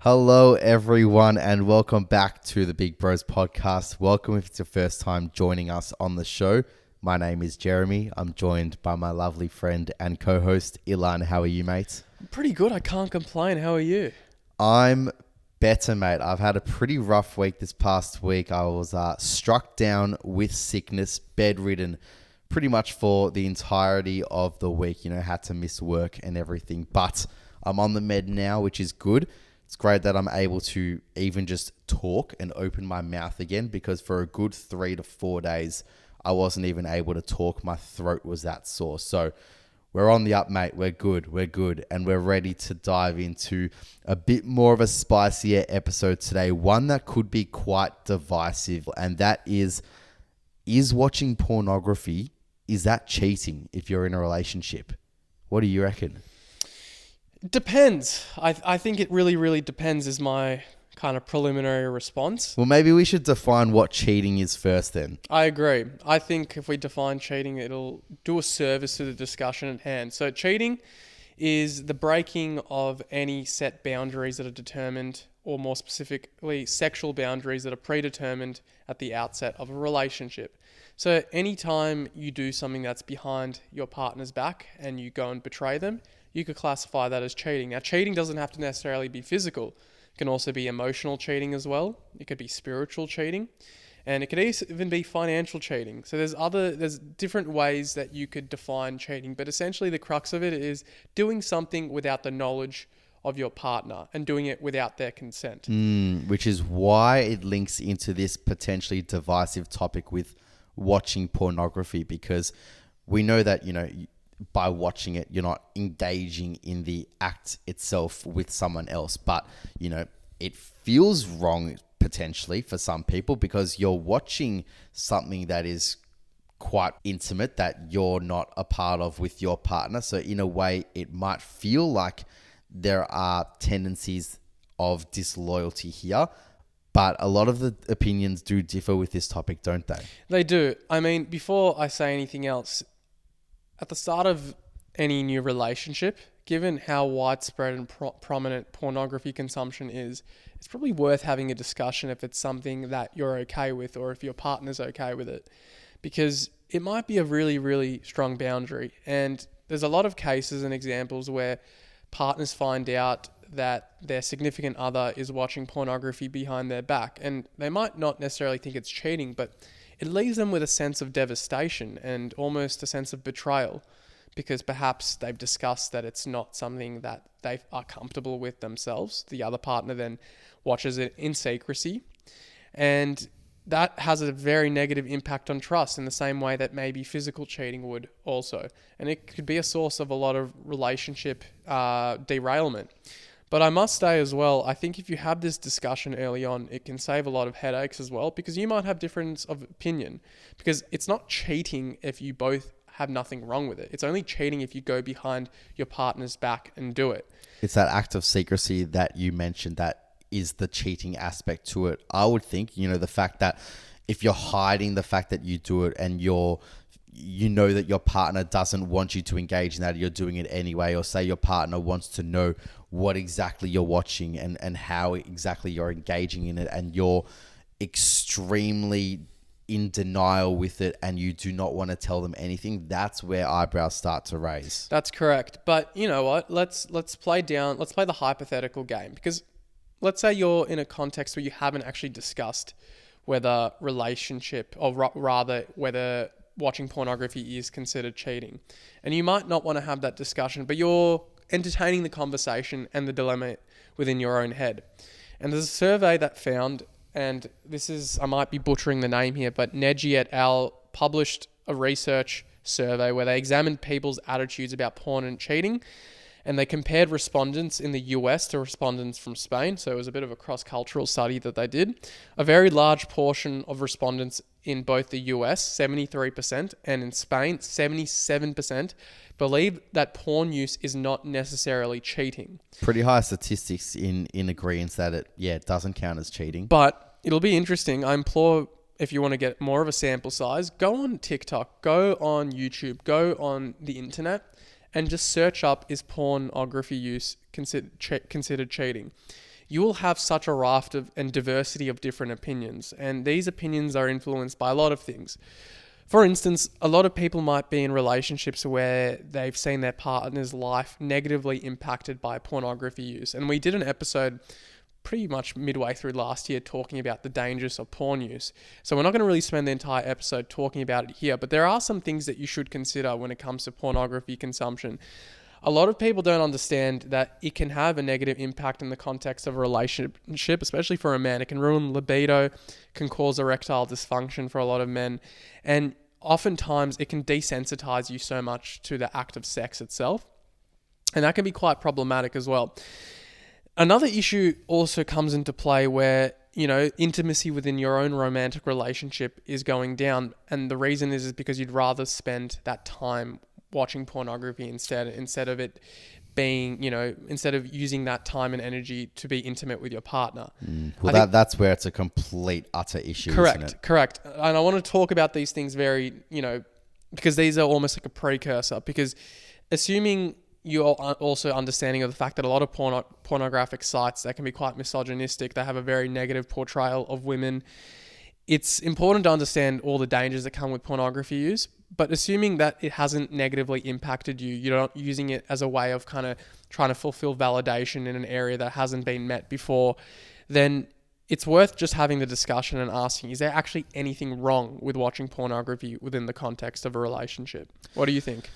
Hello, everyone, and welcome back to the Big Bros podcast. Welcome if it's your first time joining us on the show. My name is Jeremy. I'm joined by my lovely friend and co-host, Ilan. How are you, mate? Pretty good. I can't complain. How are you? I'm better, mate. I've had a pretty rough week this past week. I was struck down with sickness, bedridden, pretty much for the entirety of the week. Had to miss work and everything. But I'm on the med now, which is good. It's great that I'm able to even just talk and open my mouth again, because for a good 3 to 4 days, I wasn't even able to talk. My throat was that sore. So we're on the up, mate. We're good. And we're ready to dive into a bit more of a spicier episode today. One that could be quite divisive. And that is watching pornography, is that cheating if you're in a relationship? What do you reckon? Depends. I think it really depends is my kind of preliminary response. Well, maybe we should define what cheating is first then. I agree. I think if we define cheating, it'll do a service to the discussion at hand. So cheating is the breaking of any set boundaries that are determined, or more specifically, sexual boundaries that are predetermined at the outset of a relationship. So anytime you do something that's behind your partner's back and you go and betray them, you could classify that as cheating. Now, cheating doesn't have to necessarily be physical. It can also be emotional cheating as well. It could be spiritual cheating. And it could even be financial cheating. So there's different ways that you could define cheating. But essentially the crux of it is doing something without the knowledge of your partner and doing it without their consent. Which is why it links into this potentially divisive topic with watching pornography, because we know that, by watching it, you're not engaging in the act itself with someone else. But, it feels wrong potentially for some people because you're watching something that is quite intimate that you're not a part of with your partner. So in a way, it might feel like there are tendencies of disloyalty here. But a lot of the opinions do differ with this topic, don't they? They do. I mean, before I say anything else, at the start of any new relationship, given how widespread and prominent pornography consumption is, it's probably worth having a discussion if it's something that you're okay with or if your partner's okay with it. Because it might be a really strong boundary. And there's a lot of cases and examples where partners find out that their significant other is watching pornography behind their back. And they might not necessarily think it's cheating, but it leaves them with a sense of devastation and almost a sense of betrayal, because perhaps they've discussed that it's not something that they are comfortable with themselves. The other partner then watches it in secrecy, and that has a very negative impact on trust in the same way that maybe physical cheating would also. And it could be a source of a lot of relationship derailment. But I must say as well, I think if you have this discussion early on, it can save a lot of headaches as well, because you might have difference of opinion. Because it's not cheating if you both have nothing wrong with it. It's only cheating if you go behind your partner's back and do it. It's that act of secrecy that you mentioned that is the cheating aspect to it. I would think, the fact that if you're hiding the fact that you do it and you know that your partner doesn't want you to engage in that, you're doing it anyway, or say your partner wants to know what exactly you're watching and how exactly you're engaging in it, and you're extremely in denial with it and you do not want to tell them anything, that's where eyebrows start to raise. That's correct. But you know what? Let's play the hypothetical game, because let's say you're in a context where you haven't actually discussed whether relationship, or rather whether watching pornography is considered cheating. And you might not want to have that discussion, but you're entertaining the conversation and the dilemma within your own head. And there's a survey that found, and this is, I might be butchering the name here, but Neji et al. Published a research survey where they examined people's attitudes about porn and cheating. And they compared respondents in the US to respondents from Spain. So it was a bit of a cross-cultural study that they did. A very large portion of respondents in both the US, 73%, and in Spain, 77%, believe that porn use is not necessarily cheating. Pretty high statistics in agreement that it doesn't count as cheating. But it'll be interesting. I implore, if you want to get more of a sample size, go on TikTok, go on YouTube, go on the internet, and just search up, is pornography use considered cheating? you will have such a raft of and diversity of different opinions. And these opinions are influenced by a lot of things. For instance, a lot of people might be in relationships where they've seen their partner's life negatively impacted by pornography use. And we did an episode pretty much midway through last year talking about the dangers of porn use. So we're not going to really spend the entire episode talking about it here, but there are some things that you should consider when it comes to pornography consumption. A lot of people don't understand that it can have a negative impact in the context of a relationship, especially for a man. It can ruin libido, can cause erectile dysfunction for a lot of men, and oftentimes it can desensitize you so much to the act of sex itself, and that can be quite problematic as well. Another issue also comes into play where, intimacy within your own romantic relationship is going down. And the reason is because you'd rather spend that time watching pornography instead of it being, instead of using that time and energy to be intimate with your partner. Well, that's where it's a complete, utter issue. Correct. And I want to talk about these things very, because these are almost like a precursor, because assuming you're also understanding of the fact that a lot of pornographic sites, that can be quite misogynistic. They have a very negative portrayal of women. It's important to understand all the dangers that come with pornography use, but assuming that it hasn't negatively impacted you, you're not using it as a way of kind of trying to fulfill validation in an area that hasn't been met before, then it's worth just having the discussion and asking, is there actually anything wrong with watching pornography within the context of a relationship? What do you think?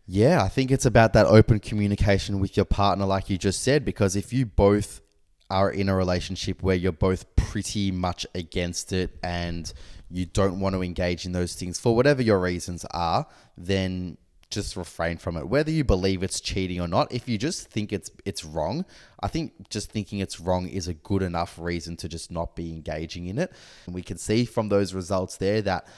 Yeah, I think it's about that open communication with your partner, like you just said, because if you both are in a relationship where you're both pretty much against it and you don't want to engage in those things for whatever your reasons are, then just refrain from it. Whether you believe it's cheating or not, if you just think it's wrong, I think just thinking it's wrong is a good enough reason to just not be engaging in it. And we can see from those results there that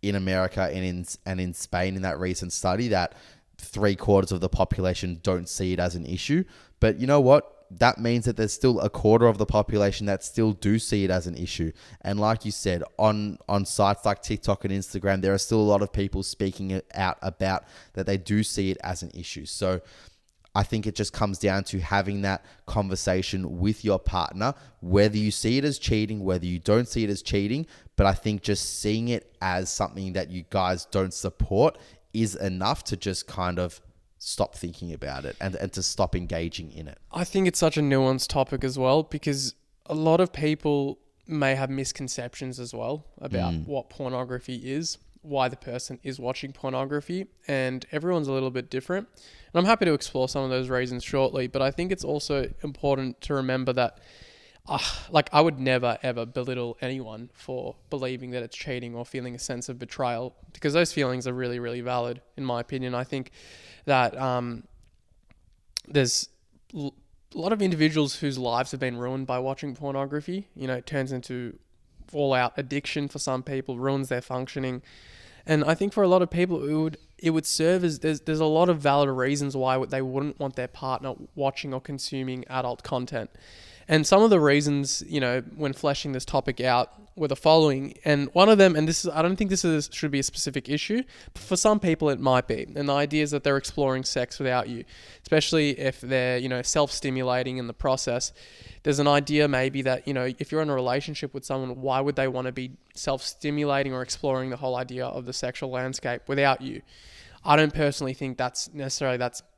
in America and in Spain in that recent study that 3/4 of the population don't see it as an issue. But you know what? That means that there's still 1/4 of the population that still do see it as an issue. And like you said, on sites like TikTok and Instagram, there are still a lot of people speaking out about that they do see it as an issue. So I think it just comes down to having that conversation with your partner, whether you see it as cheating, whether you don't see it as cheating. But I think just seeing it as something that you guys don't support is enough to just kind of stop thinking about it and to stop engaging in it. I think it's such a nuanced topic as well, because a lot of people may have misconceptions as well about what pornography is, why the person is watching pornography, and everyone's a little bit different. And I'm happy to explore some of those reasons shortly, but I think it's also important to remember that I would never, ever belittle anyone for believing that it's cheating or feeling a sense of betrayal, because those feelings are really, really valid, in my opinion. I think that there's a lot of individuals whose lives have been ruined by watching pornography. It turns into all-out addiction for some people, ruins their functioning. And I think for a lot of people, it would serve as there's a lot of valid reasons why they wouldn't want their partner watching or consuming adult content. And some of the reasons, when fleshing this topic out were the following. And one of them, and I don't think should be a specific issue, but for some people it might be. And the idea is that they're exploring sex without you, especially if they're, self-stimulating in the process. There's an idea maybe that, if you're in a relationship with someone, why would they want to be self-stimulating or exploring the whole idea of the sexual landscape without you? I don't personally think that's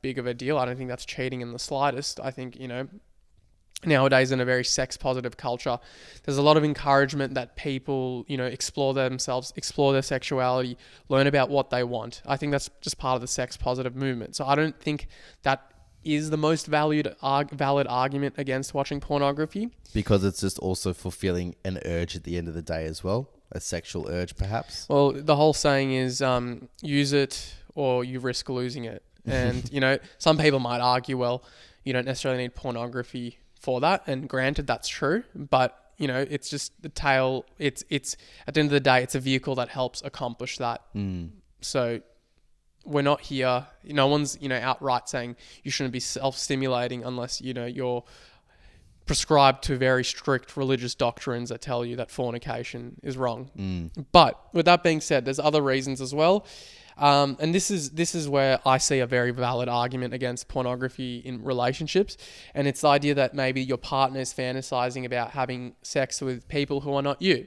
big of a deal. I don't think that's cheating in the slightest. I think, nowadays in a very sex positive culture, there's a lot of encouragement that people, explore themselves, explore their sexuality, learn about what they want. I think that's just part of the sex positive movement. So I don't think that is the most valid argument against watching pornography. Because it's just also fulfilling an urge at the end of the day as well, a sexual urge perhaps. Well, the whole saying is use it or you risk losing it. And, some people might argue, well, you don't necessarily need pornography for that, and granted that's true, but it's just the tail. It's at the end of the day, it's a vehicle that helps accomplish that. So we're not here. No one's outright saying you shouldn't be self-stimulating unless you're prescribed to very strict religious doctrines that tell you that fornication is wrong. But with that being said, there's other reasons as well. And this is where I see a very valid argument against pornography in relationships, and it's the idea that maybe your partner is fantasizing about having sex with people who are not you.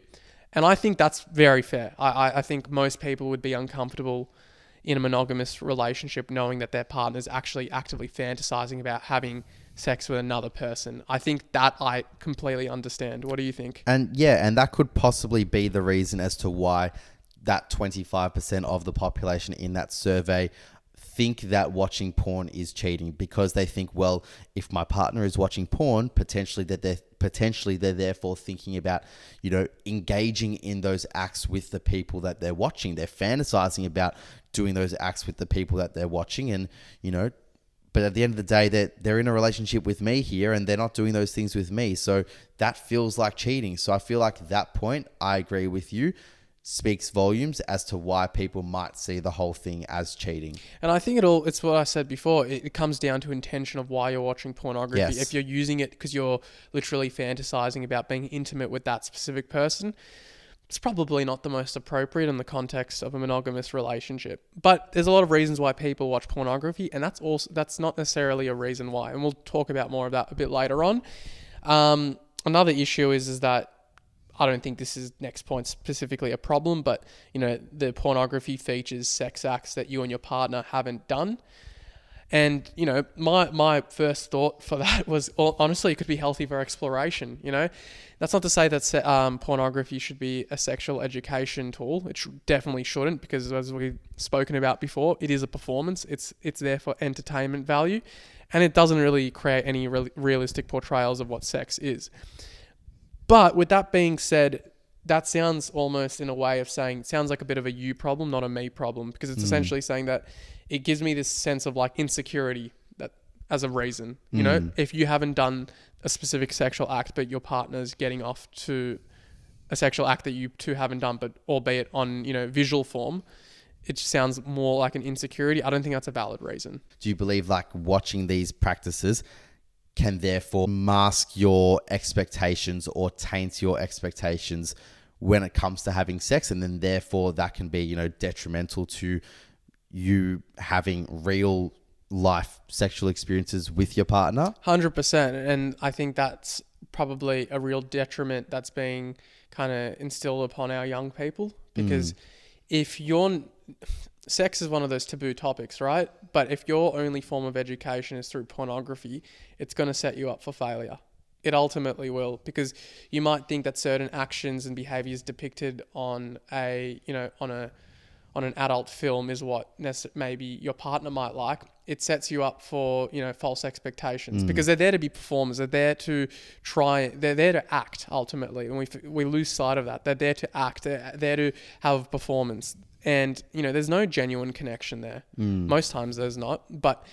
And I think that's very fair. I think most people would be uncomfortable in a monogamous relationship knowing that their partner is actually actively fantasizing about having sex with another person. I think that I completely understand. What do you think? And yeah, and that could possibly be the reason as to why that 25% of the population in that survey think that watching porn is cheating, because they think, well, if my partner is watching porn, potentially they're therefore thinking about, engaging in those acts with the people that they're watching. They're fantasizing about doing those acts with the people that they're watching, and but at the end of the day, they're in a relationship with me here, and they're not doing those things with me. So that feels like cheating. So I feel like that point, I agree with you, speaks volumes as to why people might see the whole thing as cheating. And I think it's what I said before. It comes down to intention of why you're watching pornography. Yes. If you're using it because you're literally fantasizing about being intimate with that specific person, it's probably not the most appropriate in the context of a monogamous relationship. But there's a lot of reasons why people watch pornography, and that's not necessarily a reason why. And we'll talk about more of that a bit later on. Another issue is that I don't think this is next point specifically a problem, but the pornography features sex acts that you and your partner haven't done. And, my first thought for that was, honestly, it could be healthy for exploration. That's not to say that pornography should be a sexual education tool. It definitely shouldn't, because as we've spoken about before, it is a performance. It's there for entertainment value, and it doesn't really create any realistic portrayals of what sex is. But with that being said, that sounds almost in a way of saying, it sounds like a bit of a you problem, not a me problem, because it's essentially saying that it gives me this sense of like insecurity that as a reason, if you haven't done a specific sexual act, but your partner's getting off to a sexual act that you two haven't done, but albeit on, visual form, it just sounds more like an insecurity. I don't think that's a valid reason. Do you believe like watching these practices can therefore mask your expectations or taint your expectations when it comes to having sex, and then therefore that can be, detrimental to you having real life sexual experiences with your partner? 100%. And I think that's probably a real detriment that's being kind of instilled upon our young people, because sex is one of those taboo topics, right? But if your only form of education is through pornography, it's going to set you up for failure. It ultimately will, because you might think that certain actions and behaviors depicted on on an adult film is what maybe your partner might like. It sets you up for, false expectations, because they're there to be performers. They're there to act ultimately. And we lose sight of that. They're there to act. They're there to have performance. And, there's no genuine connection there. Most times there's not. But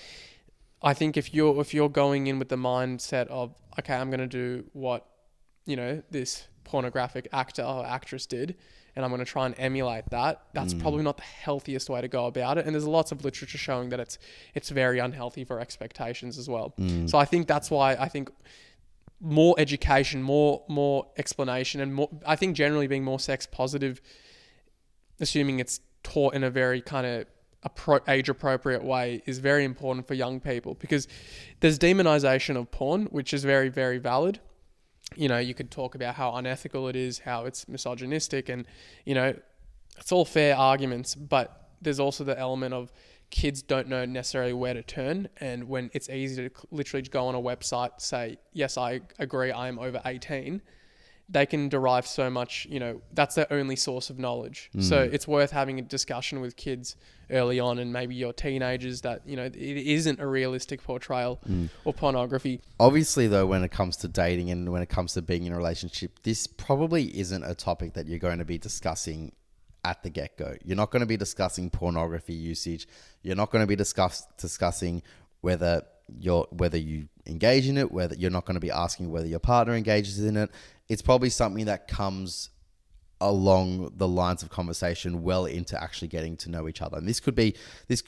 I think if you're going in with the mindset of, okay, I'm going to do what, this pornographic actor or actress did, and I'm going to try and emulate that, that's probably not the healthiest way to go about it. And there's lots of literature showing that it's very unhealthy for expectations as well. So I think that's why I think more education, more explanation, and more, I think generally being more sex positive, assuming it's taught in a very kind of age-appropriate way, is very important for young people, because there's demonization of porn, which is very, very valid. You could talk about how unethical it is, how it's misogynistic, and, it's all fair arguments, but there's also the element of kids don't know necessarily where to turn. And when it's easy to literally go on a website, say, yes, I agree, I'm over 18, they can derive so much, that's their only source of knowledge. So it's worth having a discussion with kids early on, and maybe your teenagers, that, it isn't a realistic portrayal of pornography. Obviously, though, when it comes to dating and when it comes to being in a relationship, this probably isn't a topic that you're going to be discussing at the get-go. You're not going to be discussing pornography usage. You're not going to be discussing whether you engage in it, whether you're not going to be asking whether your partner engages in it. It's probably something that comes along the lines of conversation well into actually getting to know each other. And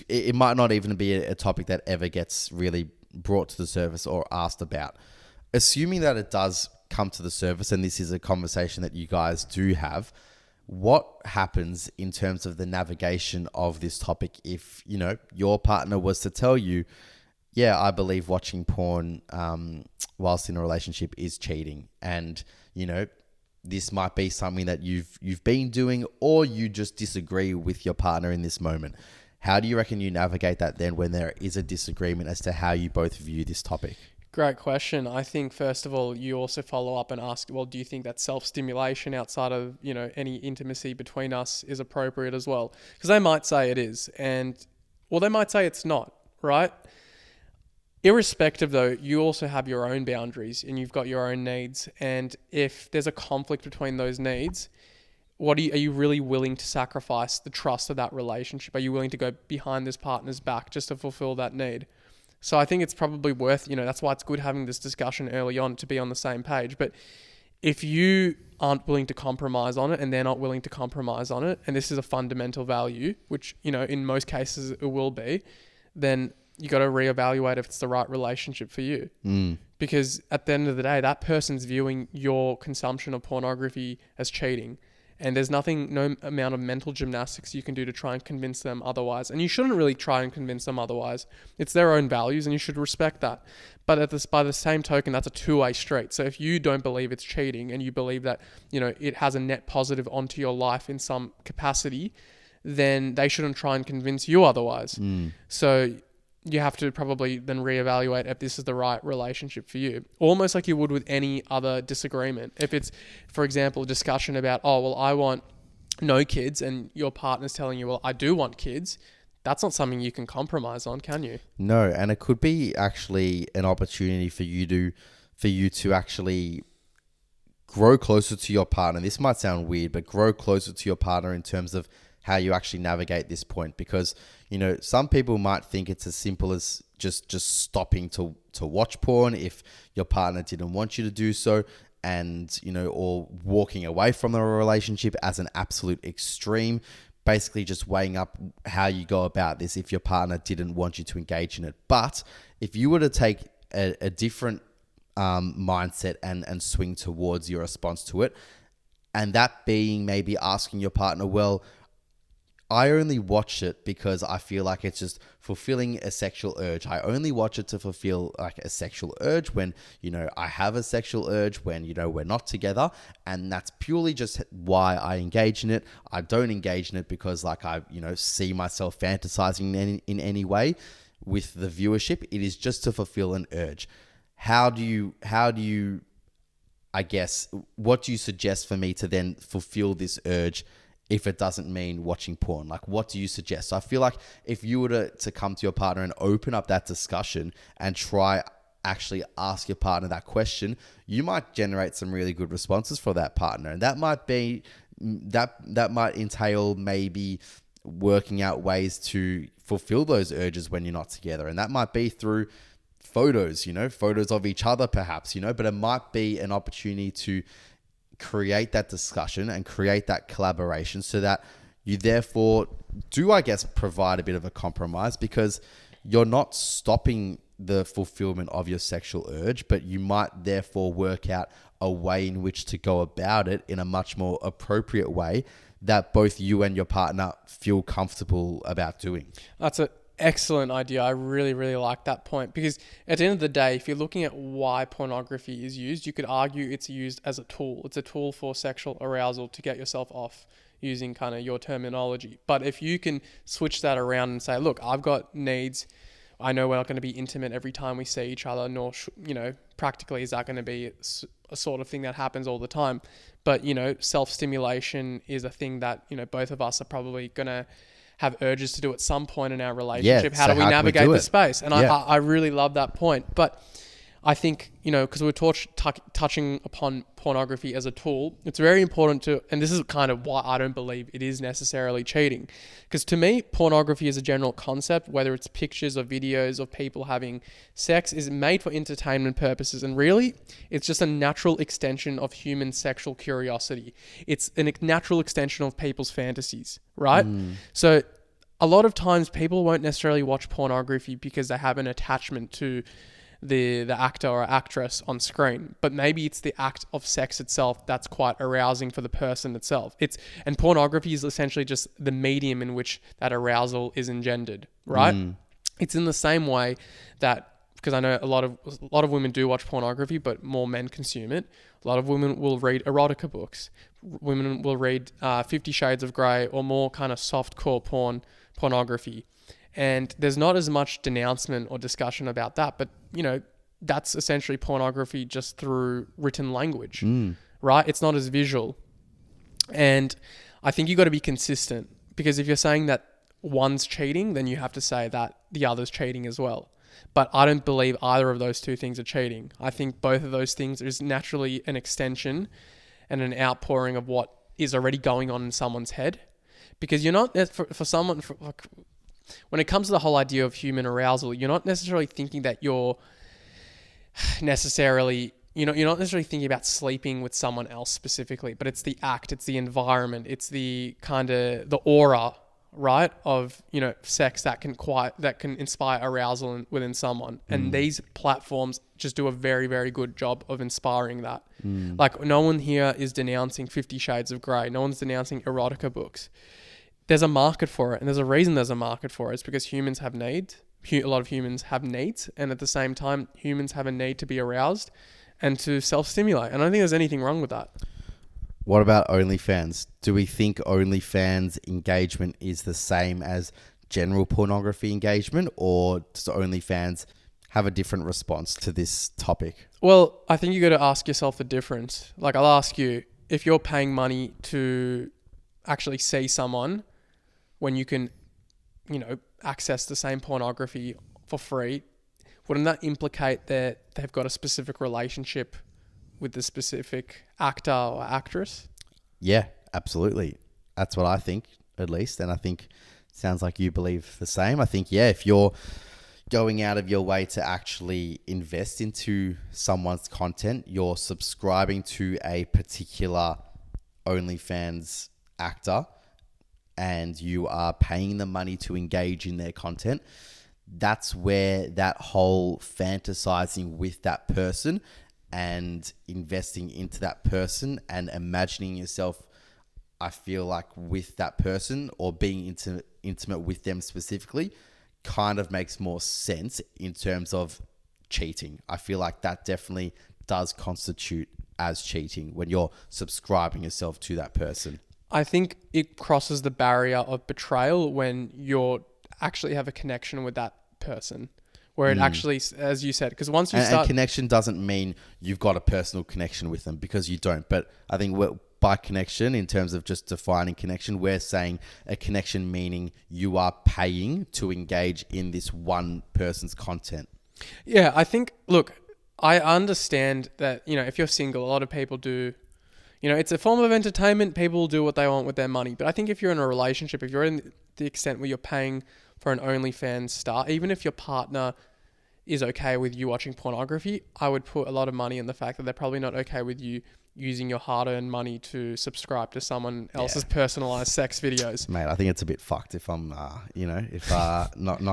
it might not even be a topic that ever gets really brought to the surface or asked about. Assuming that it does come to the surface and this is a conversation that you guys do have, what happens in terms of the navigation of this topic if, your partner was to tell you, yeah, I believe watching porn whilst in a relationship is cheating, and, this might be something that you've been doing, or you just disagree with your partner in this moment. How do you reckon you navigate that then when there is a disagreement as to how you both view this topic? Great question. I think, first of all, you also follow up and ask, well, do you think that self-stimulation outside of, any intimacy between us is appropriate as well? Because they might say it is, they might say it's not, right? Irrespective, though, you also have your own boundaries and you've got your own needs. And if there's a conflict between those needs, are you really willing to sacrifice the trust of that relationship? Are you willing to go behind this partner's back just to fulfill that need? So I think it's probably worth, that's why it's good having this discussion early on to be on the same page. But if you aren't willing to compromise on it and they're not willing to compromise on it, and this is a fundamental value, which, in most cases it will be, then you got to reevaluate if it's the right relationship for you. Because at the end of the day, that person's viewing your consumption of pornography as cheating. And there's no amount of mental gymnastics you can do to try and convince them otherwise. And you shouldn't really try and convince them otherwise. It's their own values and you should respect that. But by the same token, that's a two-way street. So if you don't believe it's cheating and you believe that, it has a net positive onto your life in some capacity, then they shouldn't try and convince you otherwise. So you have to probably then reevaluate if this is the right relationship for you. Almost like you would with any other disagreement. If it's, for example, a discussion about, I want no kids, and your partner's telling you, well, I do want kids, that's not something you can compromise on, can you? No, and it could be actually an opportunity for you to actually grow closer to your partner. This might sound weird, but grow closer to your partner in terms of how you actually navigate this point, because some people might think it's as simple as just stopping to watch porn if your partner didn't want you to do so, and or walking away from the relationship as an absolute extreme, basically just weighing up how you go about this if your partner didn't want you to engage in it. But if you were to take a different mindset and swing towards your response to it, and that being maybe asking your partner, well, I only watch it because I feel like it's just fulfilling a sexual urge. I only watch it to fulfill like a sexual urge when, I have a sexual urge when, we're not together. And that's purely just why I engage in it. I don't engage in it because I, see myself fantasizing in any way with the viewership. It is just to fulfill an urge. How do you, I guess, what do you suggest for me to then fulfill this urge if it doesn't mean watching porn? Like, what do you suggest? So I feel like if you were to come to your partner and open up that discussion and try actually ask your partner that question, you might generate some really good responses for that partner. And that might be, that might entail maybe working out ways to fulfill those urges when you're not together. And that might be through photos, photos of each other perhaps, but it might be an opportunity to create that discussion and create that collaboration so that you therefore do, I guess, provide a bit of a compromise, because you're not stopping the fulfillment of your sexual urge, but you might therefore work out a way in which to go about it in a much more appropriate way that both you and your partner feel comfortable about doing. That's an excellent idea. I really, really like that point, because at the end of the day, if you're looking at why pornography is used, you could argue it's used as a tool. It's a tool for sexual arousal to get yourself off, using kind of your terminology. But if you can switch that around and say, look, I've got needs. I know we're not going to be intimate every time we see each other, nor, practically is that going to be a sort of thing that happens all the time. But, self-stimulation is a thing that, both of us are probably going to have urges to do at some point in our relationship. How do we navigate the space? And I really love that point. But I think, because we're touching upon pornography as a tool, it's very important to, and this is kind of why I don't believe it is necessarily cheating. Because to me, pornography as a general concept, whether it's pictures or videos of people having sex, is made for entertainment purposes. And really, it's just a natural extension of human sexual curiosity. It's a natural extension of people's fantasies, right? So a lot of times people won't necessarily watch pornography because they have an attachment to the actor or actress on screen, but maybe it's the act of sex itself that's quite arousing for the person itself. And pornography is essentially just the medium in which that arousal is engendered, right? It's in the same way that, because I know a lot of women do watch pornography, but more men consume it. A lot of women will read erotica books. Women will read 50 Shades of Grey or more kind of soft-core pornography. And there's not as much denouncement or discussion about that. But, that's essentially pornography just through written language, right? It's not as visual. And I think you got to be consistent, because if you're saying that one's cheating, then you have to say that the other's cheating as well. But I don't believe either of those two things are cheating. I think both of those things is naturally an extension and an outpouring of what is already going on in someone's head. Because you're not, when it comes to the whole idea of human arousal, you're not necessarily thinking that you're not necessarily thinking about sleeping with someone else specifically, but it's the act, it's the environment, it's the kind of the aura, right, of sex that can inspire arousal within someone. And these platforms just do a very, very good job of inspiring that. Like, no one here is denouncing 50 Shades of Grey. No one's denouncing erotica books. There's a market for it, and there's a reason there's a market for it. It's because humans have needs. A lot of humans have needs, and at the same time, humans have a need to be aroused and to self-stimulate. And I don't think there's anything wrong with that. What about OnlyFans? Do we think OnlyFans engagement is the same as general pornography engagement, or does OnlyFans have a different response to this topic? Well, I think you got to ask yourself the difference. Like, I'll ask you, if you're paying money to actually see someone when you can, access the same pornography for free, wouldn't that implicate that they've got a specific relationship with the specific actor or actress? Yeah, absolutely. That's what I think, at least. And I think it sounds like you believe the same. I think, if you're going out of your way to actually invest into someone's content, you're subscribing to a particular OnlyFans actor, and you are paying them money to engage in their content, that's where that whole fantasizing with that person and investing into that person and imagining yourself, I feel like, with that person or being intimate with them specifically, kind of makes more sense in terms of cheating. I feel like that definitely does constitute as cheating when you're subscribing yourself to that person. I think it crosses the barrier of betrayal when you actually have a connection with that person, where it actually, as you said, because once you start... And connection doesn't mean you've got a personal connection with them, because you don't. But I think by connection, in terms of just defining connection, we're saying a connection meaning you are paying to engage in this one person's content. Yeah, I think, look, I understand that, if you're single, a lot of people do... it's a form of entertainment. People do what they want with their money. But I think if you're in a relationship, if you're in the extent where you're paying for an OnlyFans star, even if your partner is okay with you watching pornography, I would put a lot of money in the fact that they're probably not okay with you using your hard-earned money to subscribe to someone else's personalized sex videos. Mate, I think it's a bit fucked if I'm, not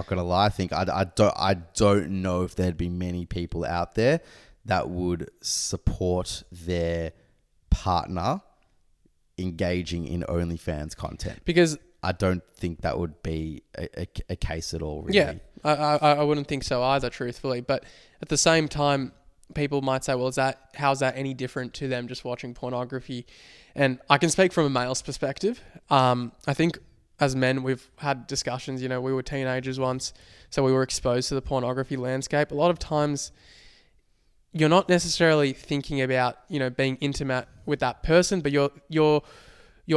gonna lie. I think I don't know if there'd be many people out there that would support their partner engaging in OnlyFans content, because I don't think that would be a case at all, really. Yeah, I wouldn't think so either, truthfully. But at the same time, people might say, well, how's that any different to them just watching pornography? And I can speak from a male's perspective. I think as men, we've had discussions, we were teenagers once, so we were exposed to the pornography landscape. A lot of times you're not necessarily thinking about, being intimate with that person, but you're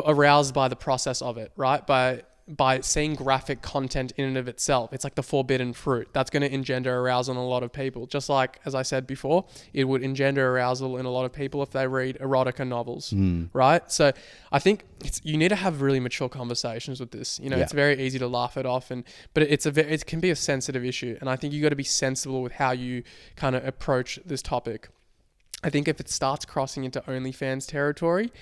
aroused by the process of it, right? By seeing graphic content in and of itself. It's like the forbidden fruit. That's going to engender arousal in a lot of people. Just like, as I said before, it would engender arousal in a lot of people if they read erotica novels, right? So I think you need to have really mature conversations with this. It's very easy to laugh it off, but it can be a sensitive issue. And I think you got to be sensible with how you kind of approach this topic. I think if it starts crossing into OnlyFans territory,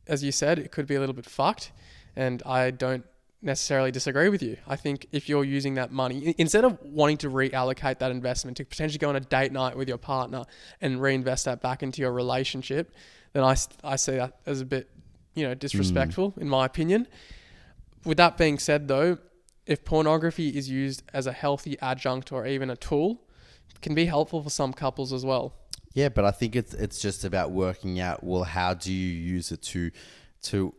as you said, it could be a little bit fucked. And I don't necessarily disagree with you. I think if you're using that money, instead of wanting to reallocate that investment to potentially go on a date night with your partner and reinvest that back into your relationship, then I see that as a bit, disrespectful in my opinion. With that being said though, if pornography is used as a healthy adjunct or even a tool, it can be helpful for some couples as well. Yeah, but I think it's just about working out, well, how do you use it to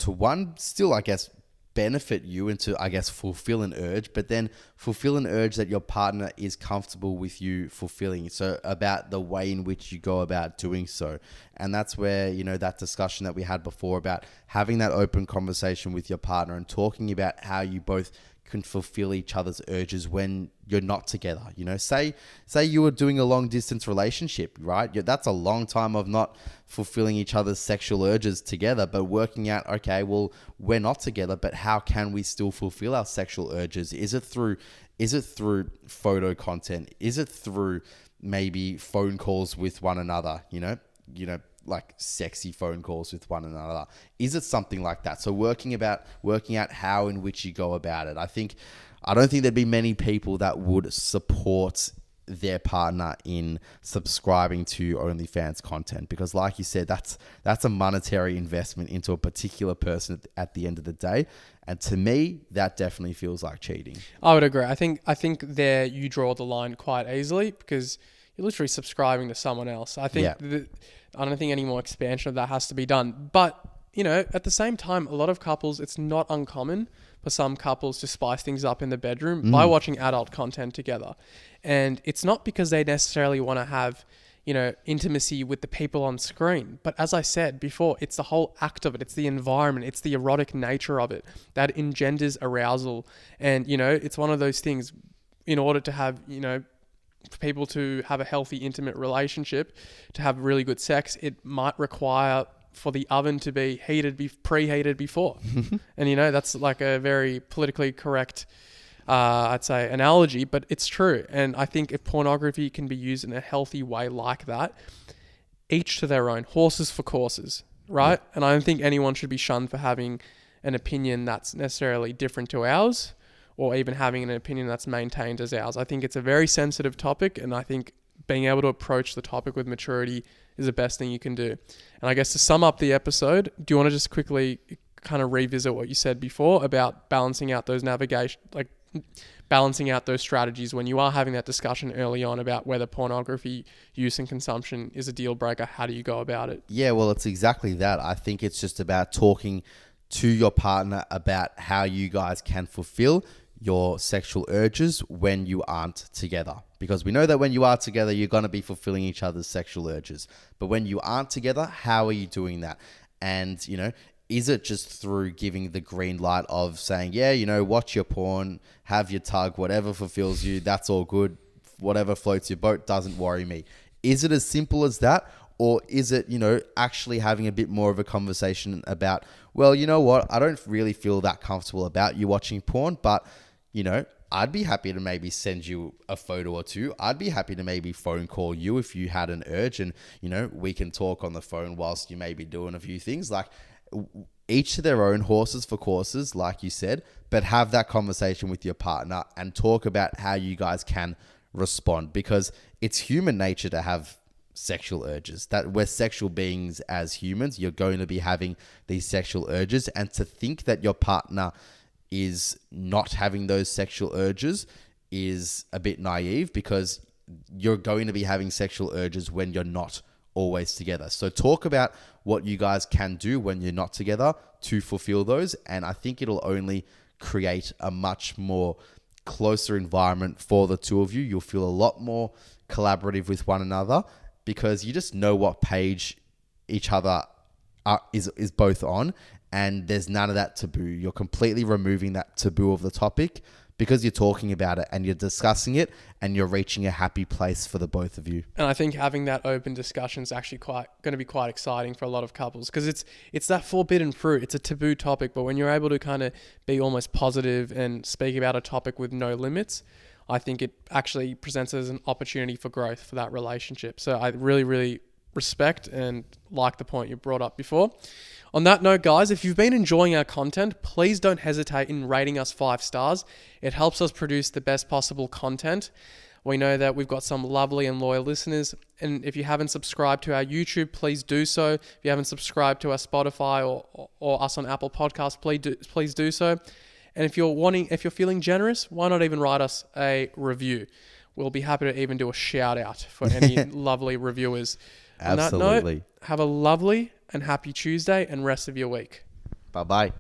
one, still, I guess, benefit you and to, I guess, fulfill an urge, but then fulfill an urge that your partner is comfortable with you fulfilling. So about the way in which you go about doing so. And that's where, that discussion that we had before about having that open conversation with your partner and talking about how you both can fulfill each other's urges when you're not together. Say you were doing a long distance relationship, right? That's a long time of not fulfilling each other's sexual urges together, but working out, okay, well, we're not together, but how can we still fulfill our sexual urges? Is it through photo content? Is it through maybe phone calls with one another? Like sexy phone calls with one another? Is it something like that? So working out how in which you go about it. I don't think there'd be many people that would support their partner in subscribing to OnlyFans content, because like you said, that's a monetary investment into a particular person at the end of the day. And to me, that definitely feels like cheating. I would agree. I think there you draw the line quite easily, because you're literally subscribing to someone else. I think I don't think any more expansion of that has to be done. But, at the same time, a lot of couples, it's not uncommon for some couples to spice things up in the bedroom by watching adult content together. And it's not because they necessarily want to have, intimacy with the people on screen. But as I said before, it's the whole act of it. It's the environment. It's the erotic nature of it that engenders arousal. And, it's one of those things, in order to have, for people to have a healthy, intimate relationship, to have really good sex, it might require for the oven to be preheated before. And, that's like a very politically correct, I'd say, analogy, but it's true. And I think if pornography can be used in a healthy way like that, each to their own, horses for courses, right? And I don't think anyone should be shunned for having an opinion that's necessarily different to ours, or even having an opinion that's maintained as ours. I think it's a very sensitive topic, and I think being able to approach the topic with maturity is the best thing you can do. And I guess to sum up the episode, do you want to just quickly kind of revisit what you said before about balancing out those balancing out those strategies when you are having that discussion early on about whether pornography use and consumption is a deal breaker? How do you go about it? Yeah, well, it's exactly that. I think it's just about talking to your partner about how you guys can fulfill your sexual urges when you aren't together. Because we know that when you are together, you're going to be fulfilling each other's sexual urges. But when you aren't together, how are you doing that? And, is it just through giving the green light of saying, yeah, watch your porn, have your tug, whatever fulfills you, that's all good. Whatever floats your boat doesn't worry me. Is it as simple as that? Or is it, actually having a bit more of a conversation about, well, you know what? I don't really feel that comfortable about you watching porn, but, I'd be happy to maybe send you a photo or two. I'd be happy to maybe phone call you if you had an urge, and, we can talk on the phone whilst you may be doing a few things. Like, each to their own, horses for courses, like you said, but have that conversation with your partner and talk about how you guys can respond, because it's human nature to have sexual urges. That we're sexual beings as humans. You're going to be having these sexual urges, and to think that your partner is not having those sexual urges is a bit naive, because you're going to be having sexual urges when you're not always together. So talk about what you guys can do when you're not together to fulfill those, and I think it'll only create a much more closer environment for the two of you. You'll feel a lot more collaborative with one another, because you just know what page each other is both on, and there's none of that taboo. You're completely removing that taboo of the topic, because you're talking about it and you're discussing it and you're reaching a happy place for the both of you. And I think having that open discussion is actually going to be quite exciting for a lot of couples, because it's that forbidden fruit. It's a taboo topic, but when you're able to kind of be almost positive and speak about a topic with no limits, I think it actually presents as an opportunity for growth for that relationship. So I really, really respect and like the point you brought up before. On that note, guys, if you've been enjoying our content, please don't hesitate in rating us 5 stars. It helps us produce the best possible content. We know that we've got some lovely and loyal listeners. And if you haven't subscribed to our YouTube, please do so. If you haven't subscribed to our Spotify or us on Apple Podcasts, please do so. And if you're feeling generous, why not even write us a review? We'll be happy to even do a shout out for any lovely reviewers. On that Absolutely. note, have a lovely and happy Tuesday and rest of your week. Bye-bye.